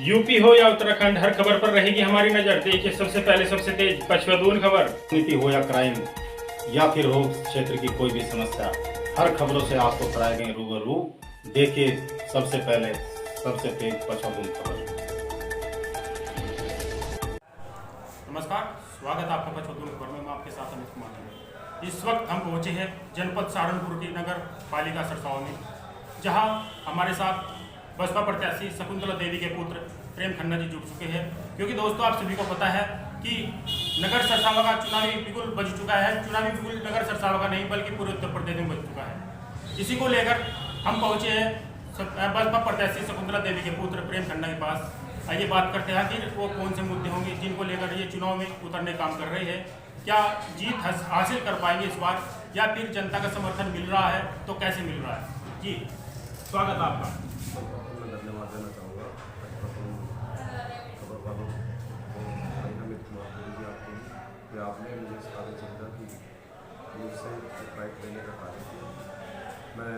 UP हो या उत्तराखंड, हर खबर पर रहेगी हमारी नजर। देखिए सबसे पहले सबसे तेज पचवदून खबर। नीति हो या क्राइम या फिर हो क्षेत्र की कोई भी समस्या, हर खबरों से आपको कराएंगे रूबरू। देखिए सबसे पहले सबसे तेज पचवदून खबर। नमस्कार, स्वागत है आपका पचवदून खबर में। मैं आपके साथ अमित कुमार। इस वक्त हम पहुंचे हैं जनपद सहारनपुर की नगर पालिका सरसावा में, जहां हमारे साथ बसपा प्रत्याशी शकुंतला देवी के पुत्र प्रेम खन्ना जी जुड़ चुके हैं। क्योंकि दोस्तों आप सभी को पता है कि नगर सरसावा का चुनावी बिगुल बज चुका है। चुनावी बिगुल नगर सरसावा का नहीं बल्कि पूरे उत्तर प्रदेश में बज चुका है। इसी को लेकर हम पहुंचे हैं बसपा प्रत्याशी शकुंतला देवी के पुत्र प्रेम खन्ना के पास। आइए बात करते हैं कि वो कौन से मुद्दे होंगे जिनको लेकर ये चुनाव में उतरने काम कर रहे हैं। क्या जीत हासिल कर पाएंगे इस बार, या फिर जनता का समर्थन मिल रहा है तो कैसे मिल रहा है। जी स्वागत आपका। मैं धन्यवाद देना चाहूँगा खबर वालों को, अमित कुमार जी आपको, कि आपने मुझे इस कार्य चिंता की मुझसे राइट लेने का कार्य किया। मैं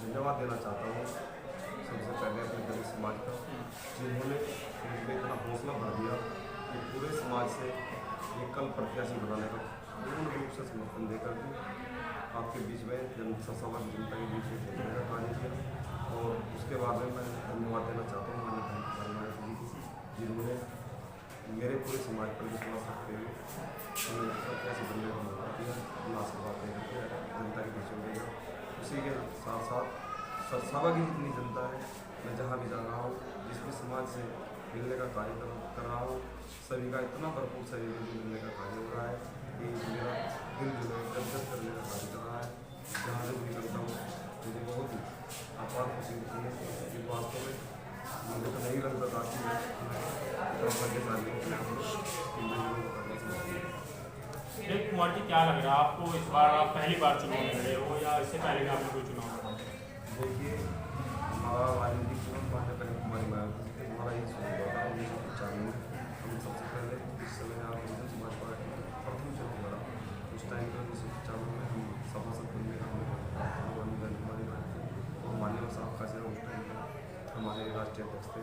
धन्यवाद देना चाहता हूँ सबसे पहले अपने दलित समाज का, जिन्होंने मुझे इतना हौसला भर दिया कि पूरे समाज से एक कल प्रत्याशी बनाने का पूर्ण रूप से समर्थन देकर के आपके बीच में सरसावा की जनता के बीच में भेजने का कार्य किया। और उसके बाद में मैं धन्यवाद देना चाहता हूँ माननीय प्रधानमंत्री जी को, जिन्होंने मेरे पूरे समाज पर विश्वास रखते हुए हमें प्रत्याशी बनने का मौका दिया, अपना आशीर्वाद देकर के जनता के बीच में भेजा। उसी के साथ साथ सरसावा की जितनी जनता है, मैं जहाँ भी जा रहा हूँ, जिस भी समाज से मिलने का कार्य कर रहा हूँ, सभी का इतना भरपूर सहयोग मिलने का कार्य हो रहा है कि मेरा दिल जो है गदगद करने का कार्य कर रहा है। जहाँ से भी निकलता हूँ मुझे बहुत ही आपार खुशी होती है कि वास्तव में मुझे तो नहीं लगता था कि प्रेम कुमार जी, क्या लग रहा है आपको इस बार? आप पहली बार चुनाव में लड़े हो या इससे पहले भी आपने कोई चुनाव लड़ा? देखिए, हमारा राजनीतिक जीवन मान्य प्रेम कुमारी मायावती जी हमारा ही शुरू हुआ था 1995 में। हम सबसे पहले इस समय आप बहुजन समाज पार्टी प्रथम चुनाव लड़ा। उस टाइम पर 1995 में हम सभासद बनने का हमें प्रेम कुमारी मायावती और मान्यवर साहब का से उस टाइम पर हमारे राष्ट्रीय अध्यक्ष थे,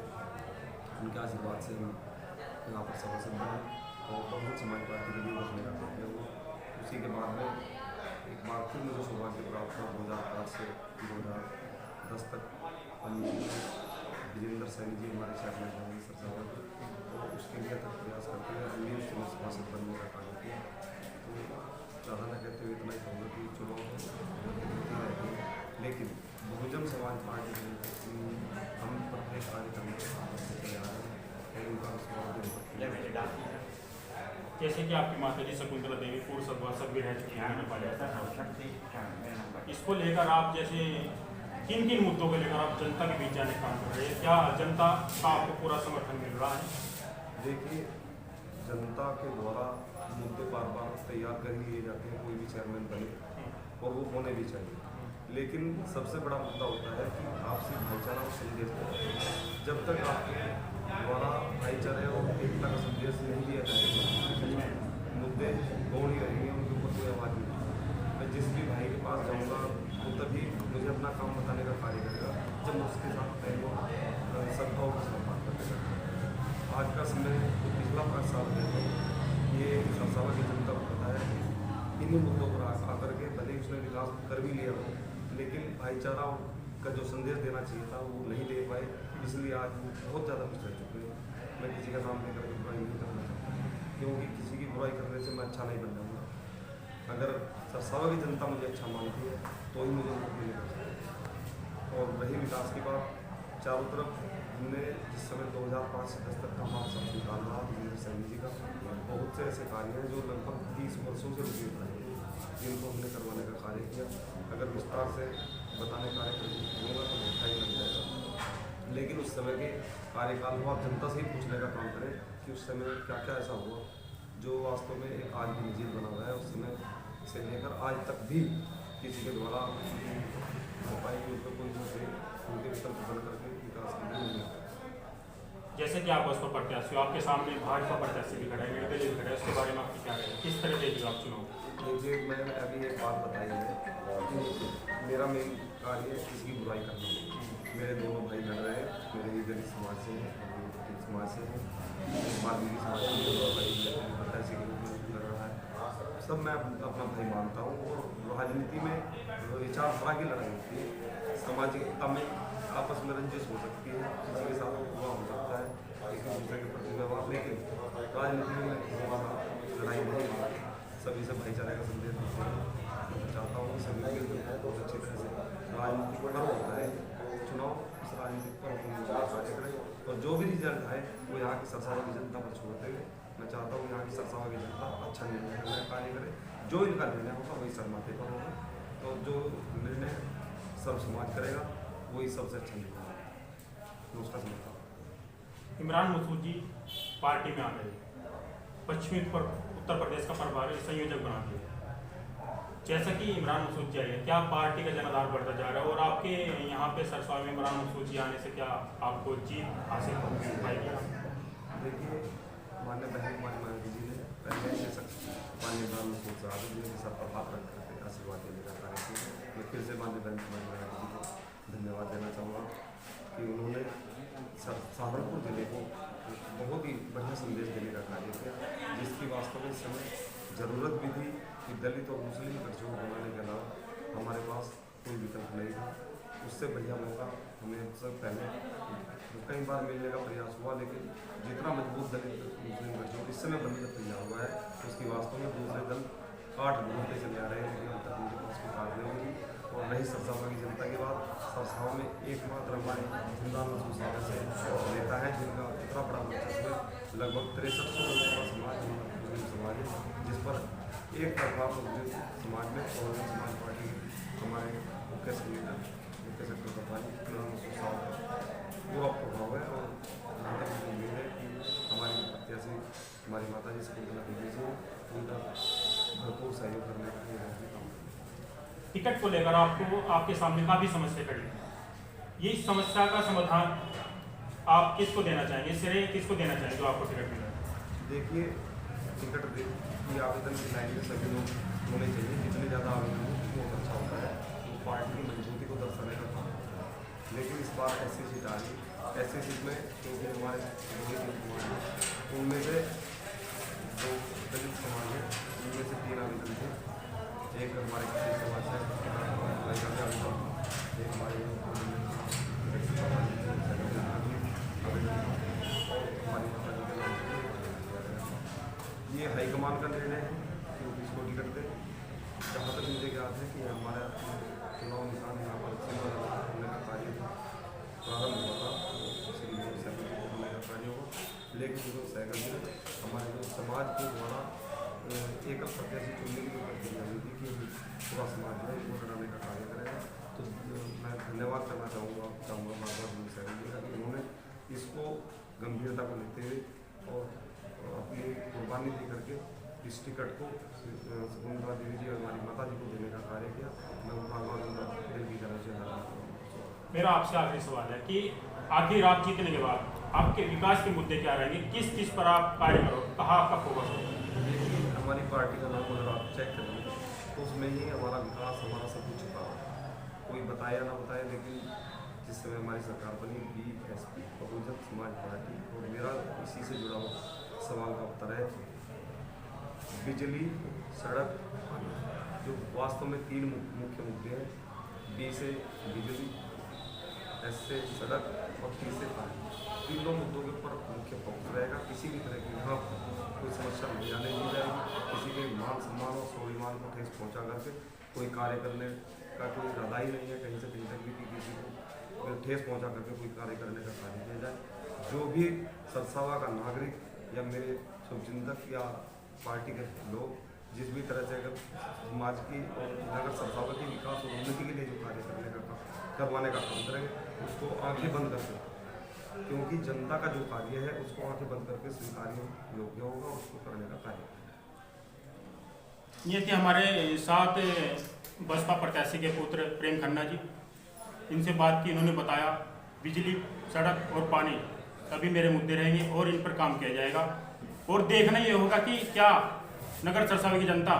उनके आशीर्वाद से हम यहाँ पर सभासद बने और बहुजन समाज पार्टी के लिए रखने का कार्य हुआ। उसी के बाद में एक बार फिर मुझे सौभाग्य प्राप्त हुआ 2005 से 2010 तक हम विजेंद्र सैनी जी हमारे चेयरमैन बने सरसावा के, तो उसके लिए तक प्रयास करते हुए हमने उस समय सभासद बनने का कार्य किया। तो ज़्यादा न कहते हुए इतना ही कहूँगा कि चुनाव होती रहती है, लेकिन बहुजन समाज पार्टी हम प्रत्येक कार्य करने के साथ चले आ रहे हैं और उनका विश्वास जैसे कि आपकी माता जी शकुंतला देवी पूर्व सदस्य भी रह चुकी हैं, इसको लेकर आप जैसे किन किन मुद्दों को लेकर आप जनता के बीच जाने का काम कर रहे हैं? क्या जनता का आपको पूरा समर्थन मिल रहा है? देखिए, जनता के द्वारा मुद्दे बार बार तैयार कर ही लिए जाते हैं, कोई भी चेयरमैन बने और वो होने भी चाहिए। लेकिन सबसे बड़ा मुद्दा होता है कि आपसी भाईचारा और संदेश। जब तक आपके द्वारा भाईचारे और एकता का संदेश नहीं दिया जाएगा, मुद्दे गौण ही रहेंगे, उनके ऊपर कोई आवाज़ नहीं। मैं जिस भी भाई के पास जाऊँगा वो तभी मुझे अपना काम बताने का कार्य करेगा जब मैं उसके साथ पहले सद्भाव का सम्मान करेगा। आज का समय तो पिछला 5 साल में ये सरसावा की जनता को पता है कि इन्हीं मुद्दों पर आकर के भले उसने विकास कर भी लिया हो, लेकिन भाईचारा का जो संदेश देना चाहिए था वो नहीं दे पाए, इसलिए आज वो बहुत ज़्यादा पिछड़ चुके हैं। मैं किसी का नाम लेकर के बुराई नहीं करना चाहता, क्योंकि किसी की बुराई करने से मैं अच्छा नहीं बन जाऊँगा। अगर सरसावा की जनता मुझे अच्छा मानती है तो ही मुझे वोट मिलेगा। और रही विकास की बात, चारों तरफ हमने जिस समय 2005 से 10 तक का हमारा सब निकाल रहा विजेंद्र सैनी जी का, बहुत से ऐसे कार्य हैं जो लगभग 30 वर्षों से रुके हुए हैं, जिनको हमने करवाने का कार्य किया। अगर विस्तार से बताने का कार्य होगा तो बहुत टाइम लग जाएगा, लेकिन उस समय के कार्यकाल को आप जनता से ही पूछने का काम करें कि उस समय क्या क्या ऐसा हुआ जो वास्तव में एक आज भी नजीर बना हुआ है। उस समय से लेकर आज तक भी किसी के द्वारा उपाय के ऊपर कोई मुद्दे उनके विकल्प बन करके विकास के लिए नहीं। जैसे कि आप बसपा प्रत्याशी हो, आपके सामने भाजपा प्रत्याशी भी खड़ा है, निर्दलीय भी खड़ा है, उसके बारे में आपकी क्या राय है? किस तरह देखेगा आप चुनाव? मुझे मैंने अभी एक बात बताई है कि मेरा मेन कार्य किसी की बुराई करना। मेरे दोनों भाई लड़ रहे हैं, मेरे ही दलित समाज से समाज से हैं, वाल्मीकि समाज से प्रत्याशी के रूप में लड़ रहा है। सब मैं अपना भाई मानता हूँ। और राजनीति में विचारधारा की लड़ाई होती है, सामाजिकता में आपस में रंजिश हो सकती है, किसी के साथ हुआ हो सकता है, एक दूसरे के प्रति व्यवहार, लेकिन राजनीति में लड़ाई नहीं है, सभी से भाईचारे का संदेश देते हैं। मैं चाहता हूँ कि सभी बहुत अच्छी तरह से राजनीतिक पर्व होता है चुनाव, इस राजनीतिक पर्व को कार्य करें और जो भी रिजल्ट आए वो यहाँ की सरसावा की जनता पर छोड़ते हुए मैं चाहता हूँ यहाँ की सरसावा की जनता अच्छा निर्णय करने का कार्य करे। जो इनका निर्णय होगा वही सरमाते पर होगा, तो जो निर्णय सर्व समाज करेगा वही सबसे अच्छा निर्णय होगा। उसका समझता हूँ। इमरान मसूद जी पार्टी में आ गए, पश्चिमी उत्तर प्रदेश का प्रभारी संयोजक बना दिया। जैसा कि इमरान मसूद जी आए, क्या पार्टी का जनाधार बढ़ता जा रहा है और आपके यहाँ पे सरसावा में इमरान मसूद जी आने से क्या आपको जीत हासिल हो पाएगी? देखिए, माननीय बहन कुमारी मायावती जी ने पहले से माननीय इमरान मसूद साहब जी के सर पर हाथ रख करके आशीर्वाद देने का कार्य किया। मैं फिर से माननीय बहन कुमारी मायावती जी को धन्यवाद देना चाहूँगा कि उन्होंने सहारनपुर जिले को बहुत ही बढ़िया संदेश देने का कार्य किया, जिसकी वास्तव में इस समय ज़रूरत भी थी कि दलित और मुस्लिम गठजोड़ बनाने के अलावा हमारे पास कोई विकल्प नहीं था। उससे बढ़िया मौका हमें सब पहले कई बार मिलने का प्रयास हुआ, लेकिन जितना मजबूत दलित मुस्लिम गठजोड़ इस समय बनने का तैयार हुआ है, उसकी वास्तव में दूसरे दल 8 घंटे चले आ रहे हैं, लेकिन अब तक उनके पास कोई कार्य नहीं हुई। और रही सरसावा की जनता के बाद, सरसावा में एकमात्र हमारे इमरान मसूद साहब से नेता है जिनका इतना बड़ा वर्चस्व है, लगभग 6300 लोगों का समाज मुस्लिम समाज है, जिस पर एक तरफा मुस्लिम समाज में और समाज पार्टी हमारे मुख्य संगठन मुख्य सेक्टर प्रभारी इमरान मसूद साहब का पूरा प्रभाव है। और जहाँ तक मुझे उम्मीद है कि हमारी प्रत्याशी हमारी माता जी शकुंतला देवी जी उनका भरपूर सहयोग करने का ये काम करेंगे। टिकट को लेकर आपको आपके सामने काफ़ी समस्या खड़ी है, ये समस्या का समाधान आप किसको देना चाहेंगे, श्रेय किसको देना चाहेंगे जो आपको टिकट मिला? देखिए, टिकट की आवेदन की लाइन में सभी लोग होने चाहिए, जितने ज़्यादा आवेदन हो बहुत अच्छा होता है, तो पार्टी की मजबूती को दर्शाने का काम है। लेकिन इस बार ऐसी सीट आ रही, ऐसी सीट में क्योंकि हमारे उनमें से जो दलित समाज है उनमें से 3 आवेदन थे, एक हमारे किसी समाज से आवेदन, एक हमारे ये हाईकमान का निर्णय है कि इसको टिकट दे। जहाँ तक मुझे याद है कि हमारा चुनाव निशान यहाँ पर सिंबल होने का कार्य प्रारंभ हुआ था, श्री मोदी साहब होने का कार्य हुआ, लेकिन जो सहगल ने हमारे जो समाज के द्वारा एकल प्रत्याशी चुनने की जो प्रक्रिया हुई थी कि पूरा समाज जो है इसको कराने का कार्य करेगा। तो मैं धन्यवाद करना चाहूँगा बार बार मोदी साहब जी का कि उन्होंने इसको गंभीरता को लेते हुए और अपनी कुर्बानी दे करके इस टिकट को शकुंतला देवी जी और हमारी माता जी को देने का कार्य किया। मैं उनका दिल की तरफ से धन्यवाद। मेरा आपसे आखिरी सवाल है कि आखिर आप जीतने के बाद आपके विकास के मुद्दे क्या रहेंगे, किस चीज़ पर आप कार्य करोगे, कहाँ आपका फोकस होगा? हमारी पार्टी का नाम अगर आप चेक करेंगे तो उसमें ही हमारा विकास, हमारा सब कुछ छुपा है। कोई बताए या ना बताए, लेकिन जिस समय हमारी सरकार बनी BSP बहुजन समाज पार्टी, और मेरा इसी से जुड़ा हुआ सवाल का उत्तर है बिजली, सड़क, पानी, जो वास्तव में 3 मुख्य मुद्दे हैं। B से बिजली, S से सड़क और T से पानी। तीनों मुद्दों के ऊपर मुख्य फोकस रहेगा। किसी भी तरह की यहाँ कोई समस्या नहीं आने दी जाएगी, किसी के मान सम्मान और स्वाभिमान को ठेस पहुँचा करके कोई कार्य करने का कोई इरादा ही नहीं है कहीं से कहीं तक भी कि किसी को ठेस पहुँचा करके कोई कार्य करने का कार्य किया जाए। जो भी सरसावा का नागरिक या मेरे शुभचिंतक या पार्टी के लोग जिस भी तरह से अगर समाज की और नगर सरसावा की विकास और उन्नति के लिए जो कार्य करवाने का काम करेंगे, उसको आंखें बंद करके, क्योंकि जनता का जो कार्य है उसको आंखें बंद करके स्वीकार्य योग्य होगा, उसको करने का कार्य। ये थे हमारे साथ बसपा प्रत्याशी के पुत्र प्रेम खन्ना जी। इनसे बात की, इन्होंने बताया बिजली, सड़क और पानी सभी मेरे मुद्दे रहेंगे और इन पर काम किया जाएगा। और देखना ये होगा कि क्या नगर सरसावा की जनता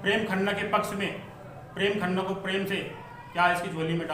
प्रेम खन्ना के पक्ष में, प्रेम खन्ना को प्रेम से क्या इसकी झोली में डाल